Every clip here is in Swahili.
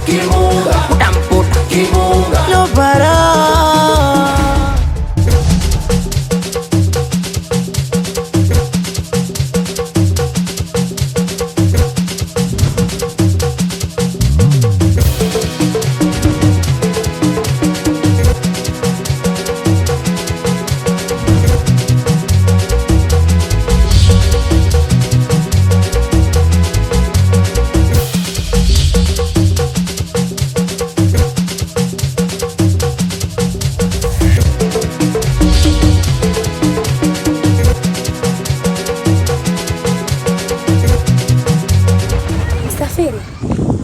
kimbunga, utamkuta kimbunga. No para.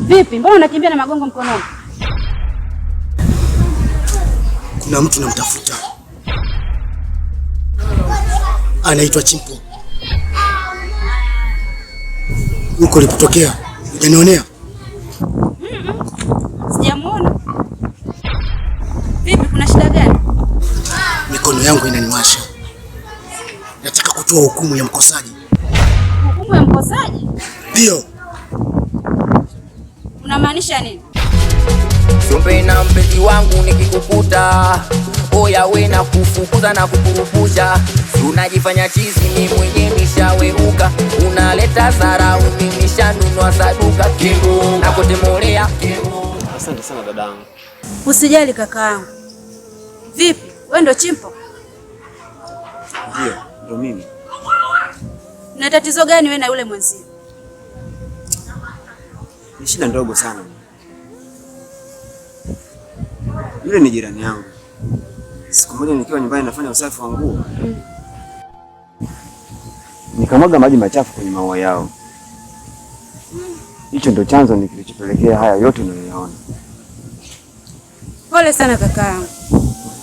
Vipi? Mbona unakimbia na magongo mkononi? Kuna mtu namtafuta. Anaitwa Chimpo. Huko ulipotokea, unanionea? Sijamuona. Vipi, kuna shida gani? Mikono yangu inaniwasha. Nataka kutoa hukumu ya mkosaji. Hukumu ya mkosaji? Ndio. Unamaanisha nini? Sombe na mpenzi wangu nikikukuta, oya we na kufukuza na kukurupusha. Si unajifanya chizi, mimi mwenyewe nishaweuka. Unaleta zarau, mimi nishanunua saduka. Kimbunga, nakutemolea kimbunga. Asante sana dadangu. Usijali kakaangu. Vipi, wewe ndo Chimpo? Ndio, ndo mimi. Una tatizo gani wewe na yule mwenzio? Ni shida ndogo sana. Yule ni jirani yangu. Siku moja nikiwa nyumbani nafanya usafi wa nguo, nikamwaga maji machafu kwenye maua yao. Hicho ndo chanzo kilichopelekea haya yote unayoyaona. Pole sana kakaangu.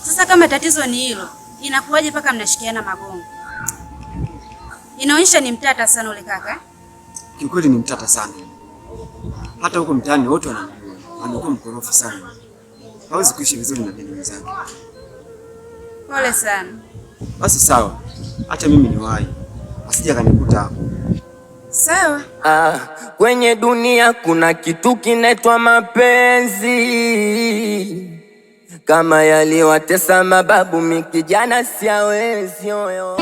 Sasa kama tatizo ni hilo, inakuwaje mpaka mnashikiana magongo? Inaonyesha ni mtata sana ule kaka. Kiukweli ni mtata sana. Hata huko mtaani wote wanamjua. Anakuwa mkorofi sana. Hawezi kuishi vizuri na binadamu zake. Pole sana. Basi sawa. Acha mimi niwahi. Asije kanikuta hapo. Sawa. Kwenye dunia kuna kitu kinaitwa mapenzi. Kama yaliwatesa mababu, mimi kijana siawezi yoyo.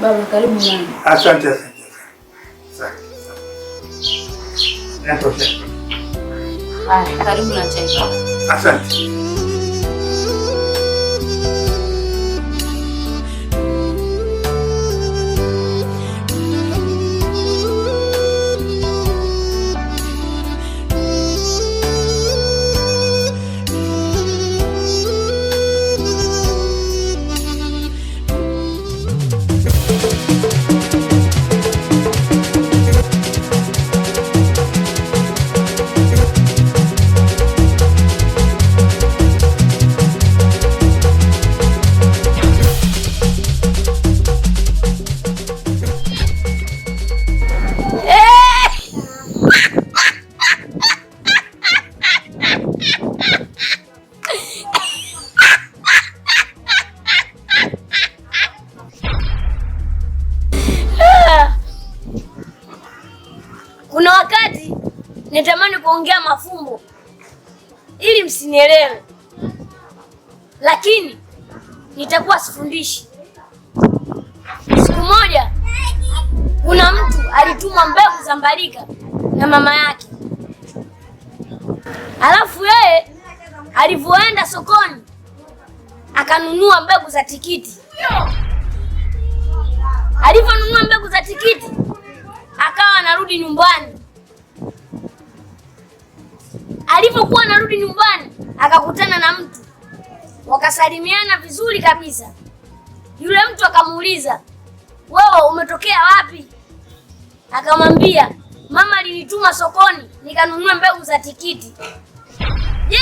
Baba, karibu mwana. Asante. Karibu na chai. Asante. Kuna wakati nitamani kuongea mafumbo ili msinielewe, lakini nitakuwa sifundishi. Siku moja kuna mtu alitumwa mbegu za mbalika na mama yake, alafu yeye alivyoenda sokoni akanunua mbegu za tikiti. Alivyonunua mbegu za tikiti akawa anarudi nyumbani. Alipokuwa anarudi nyumbani akakutana na mtu wakasalimiana vizuri kabisa. Yule mtu akamuuliza, wewe umetokea wapi? Akamwambia, mama alinituma sokoni nikanunua mbegu za tikiti. Je,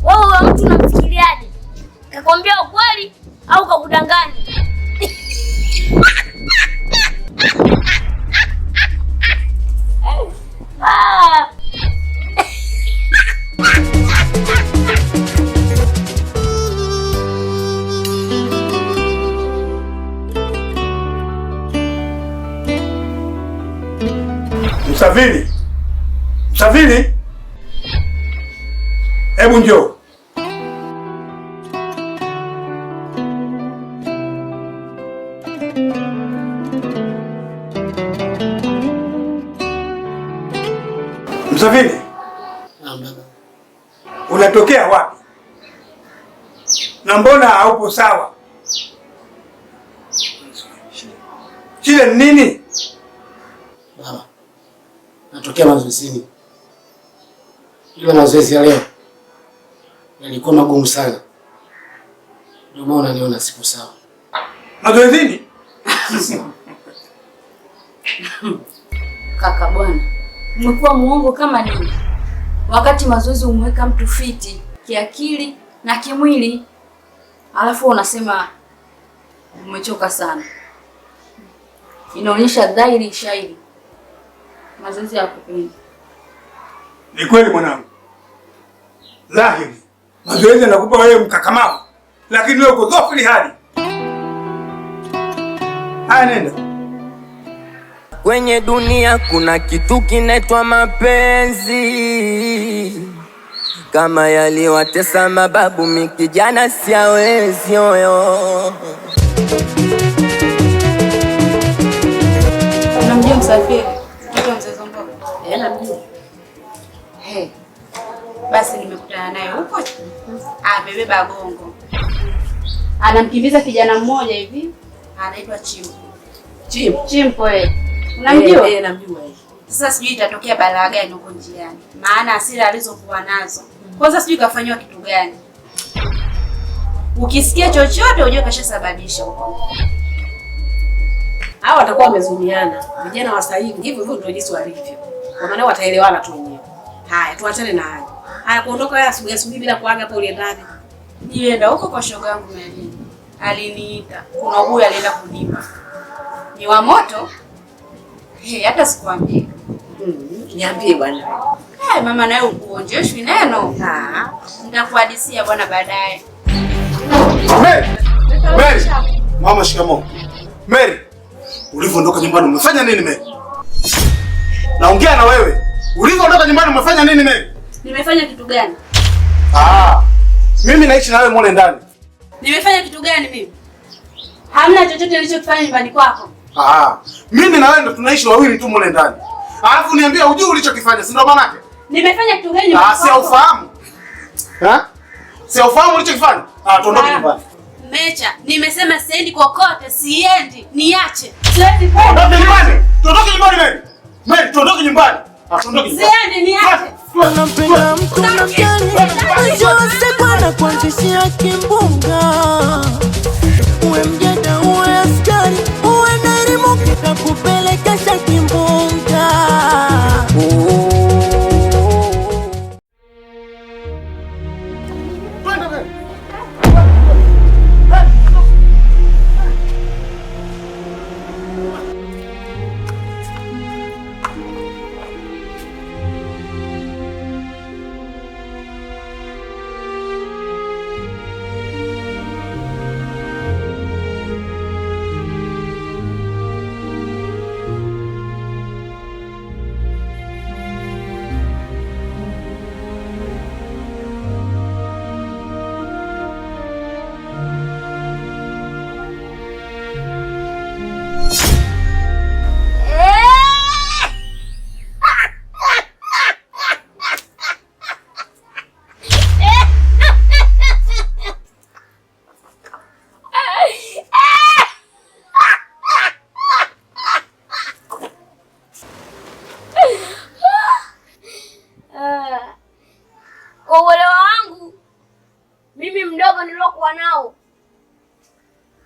wewe huyo mtu unamfikiriaje? Kakwambia ukweli au kakudanganya? Msafiri! Msafiri! Hebu njoo. Msafiri! Unatokea wapi? Na mbona haupo sawa? Shida ni nini? Baba, natokea mazoezini. Ile mazoezi ya leo yalikuwa magumu sana. Ndio maana unaniona sipo sawa. Mazoezini? Kaka bwana, umekuwa muongo kama nini? Wakati mazoezi umeweka mtu fiti kiakili na kimwili, alafu unasema umechoka sana. Inaonyesha dhahiri shairi mazoezi ya kupendi. Ni kweli mwanangu, dhahiri mazoezi yanakupa wewe mkakamavu, lakini wewe uko dhaifu hali. Haya, nenda. Kwenye dunia kuna kitu kinaitwa mapenzi, kama yaliwatesa mababu, mikijana siawezi oyo. Unamjua Msafiri? Mtoto mzee Zombogo? Namjua. Basi nimekutana naye huko. Amebeba gongo. Anamkimbiza kijana mmoja hivi. Anaitwa Chimpo. Chimpo Unamjua? Namjua. Sasa sijui itatokea balaa gani huko njiani. Maana hasira alizokuwa nazo. Kwanza sijui kafanywa kitu gani. Ukisikia chochote ujue kashasababisha huko. Hao watakuwa wamezumiana. Vijana wa sasa hivi hivyo ndio jinsi walivyo. Kwa maana wataelewana tu wenyewe. Haya, tuachane na hayo. Haya, kuondoka wewe asubuhi bila kuaga hapo uliendaje? Nienda huko kwa shoga yangu Melini. Aliniita. Kuna huyu alienda kunipa. Ni wa moto? Hata sikuambia. Niambie bwana. Mama naye ukuonjeshwi neno. Nitakuhadisia bwana baadaye. Mary! Mama, shikamoo. Mary! Ulivyoondoka nyumbani umefanya nini Mary? Naongea na wewe. Ulivyoondoka nyumbani umefanya nini Mary? Nimefanya kitu gani? Mimi naishi na wewe mole ndani. Nimefanya kitu gani mimi? Hamna chochote nilichokifanya nyumbani kwako. Mimi na wewe ndo tunaishi wawili tu mole ndani. Alafu niambia ujue ulichokifanya, si ndo maana yake? Nimefanya kitu gani nyumbani kwako? Si ufahamu. Si ufahamu ulichokifanya? Tuondoke nyumbani. Mecha, nimesema siendi kokote, siendi, niache. Siwezi kwenda. Tuondoke nyumbani. Tuondoke nyumbani Mary. Mary, tuondoke nyumbani. Tuondoke nyumbani. Siendi, niache. Unampenda mtu mjani, Jose bwana kuanzishia kimbunga. Uwe mjeda, uwe askari, uwe na elimu kitakupelekesha kimbunga. wako nilokuwa nao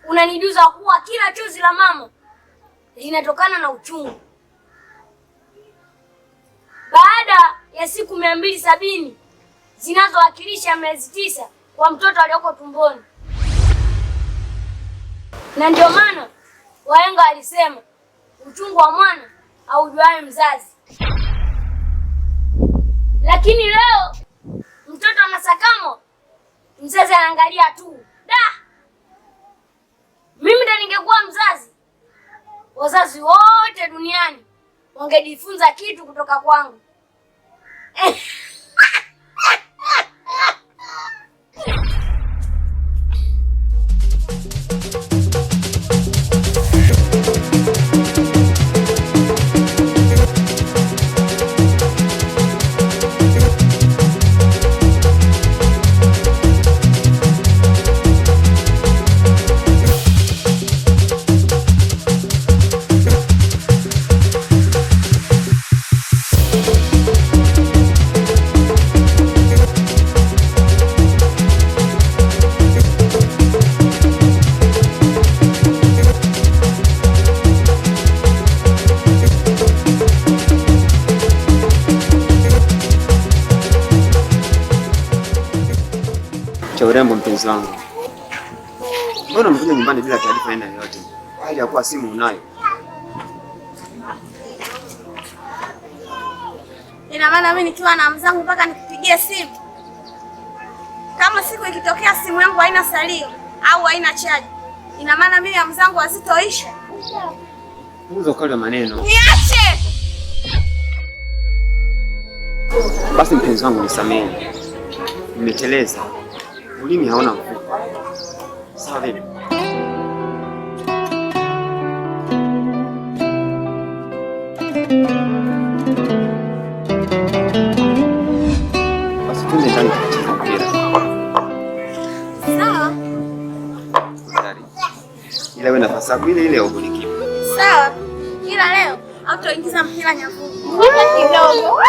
unanijuza kuwa kila chozi la mama linatokana na uchungu. Baada ya siku 270 zinazowakilisha miezi 9 kwa mtoto aliyoko tumboni. Na ndio maana wahenga walisema uchungu wa mwana haujuaye mzazi. Lakini leo mtoto anasakamo, mzazi anaangalia tu. Mimi ndo ningekuwa mzazi, wazazi wote duniani wangejifunza kitu kutoka kwangu. Cha urembo, mpenzi wangu, mbona umekuja nyumbani bila taarifa aina yoyote, hali ya kuwa simu unayo? Ina maana mimi nikiwa na mzangu mpaka nikupigie simu? Kama siku ikitokea simu yangu haina salio au haina chaji, ina maana mimi na mzangu hazitoisha? Uzo kali wa maneno. Niache! Basi mpenzi wangu, nisamehe, nimeteleza. Ulimi haona mfupa. Sawa vipi? Basi twende ndani tucheze mpira. Sawa. Tayari. Ila wewe nafasi yako ile ile ugolikipa. Sawa. Ila leo hautoingiza mpira nyavu. Ngoja kidogo.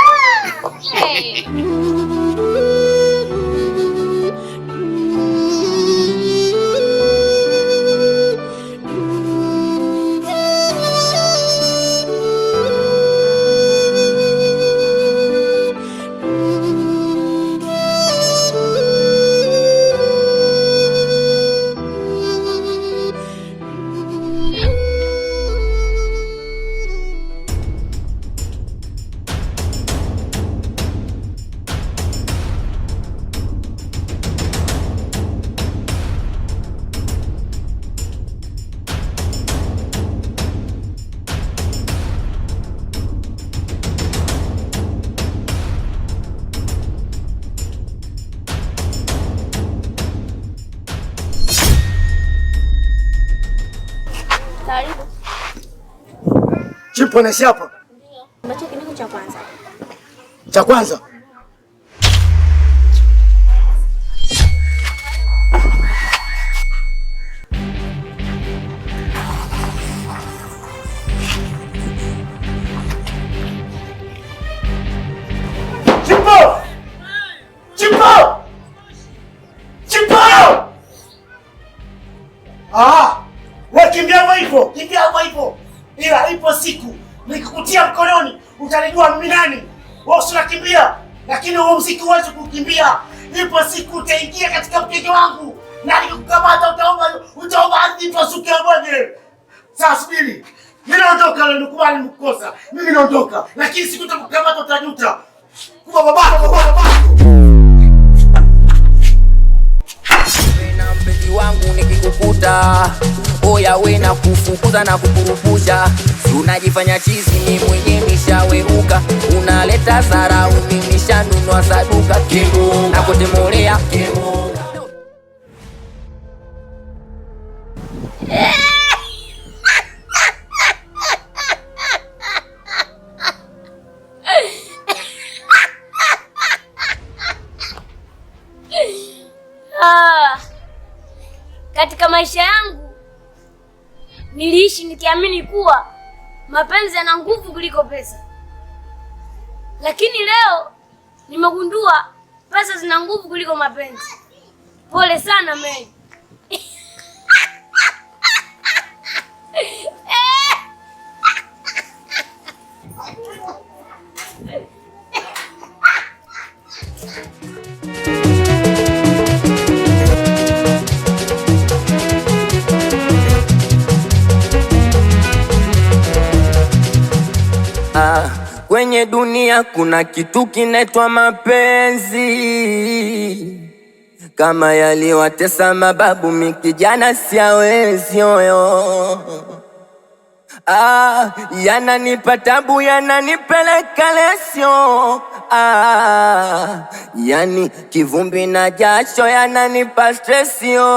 Karibu. Chipo na shapa. Ndio. Mbacho kiniko cha kwanza. Cha kwanza. Chipo! Chipo! Chipo! Kimbia hivyo. Ila ipo siku nikikutia mkononi utanijua mimi nani. Wewe unakimbia, lakini huo mziki huwezi kukimbia. Ipo siku utaingia katika mkenge wangu na nikukamata, utaomba ardhi pasuke moja. Sasa subiri. Mimi naondoka na nikubali mkosa. Mimi naondoka, lakini siku utakukamata utajuta. Kwa babako. Na mpenzi wangu nikikukuta, oya we na kufukuza na kukurupusha. Si unajifanya chizi, mimi mwenye nishaweuka. Unaleta dharau, mimi nishanunua saduka. Kemo na kutemolea kemo. Katika maisha yangu niliishi nikiamini kuwa mapenzi yana nguvu kuliko pesa, lakini leo nimegundua pesa zina nguvu kuliko mapenzi. Pole sana Mary. Kwenye dunia kuna kitu kinaitwa mapenzi, kama yaliwatesa mababu mikijana siawezi oyo. Yananipa tabu, yananipeleka lesio. Yani kivumbi na jasho yananipa stresio.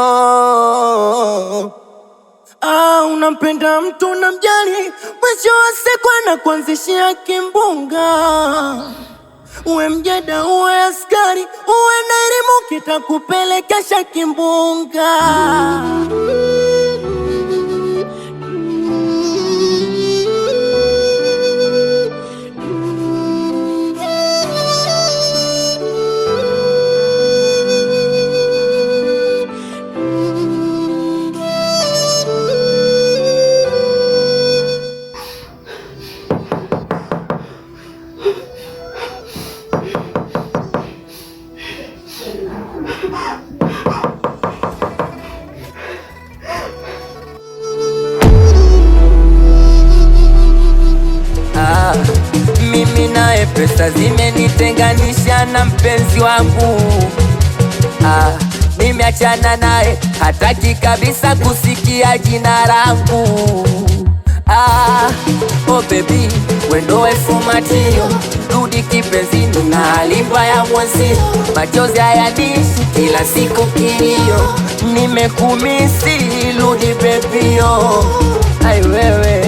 Unampenda mtu unamjali, mwisho wa siku anakuanzishia kimbunga. Uwe mjeda uwe askari, uwe na elimu kitakupelekesha kimbunga. Mimi naye pesa zimenitenganisha na mpenzi wangu. Nimeachana naye, hataki kabisa kusikia jina langu. Oh baby, wendo efumatio, rudi kipenzini na alimba ya mwezi. Machozi hayanishi, kila siku kilio. Nimekumisi, rudi baby yo. Ai wewe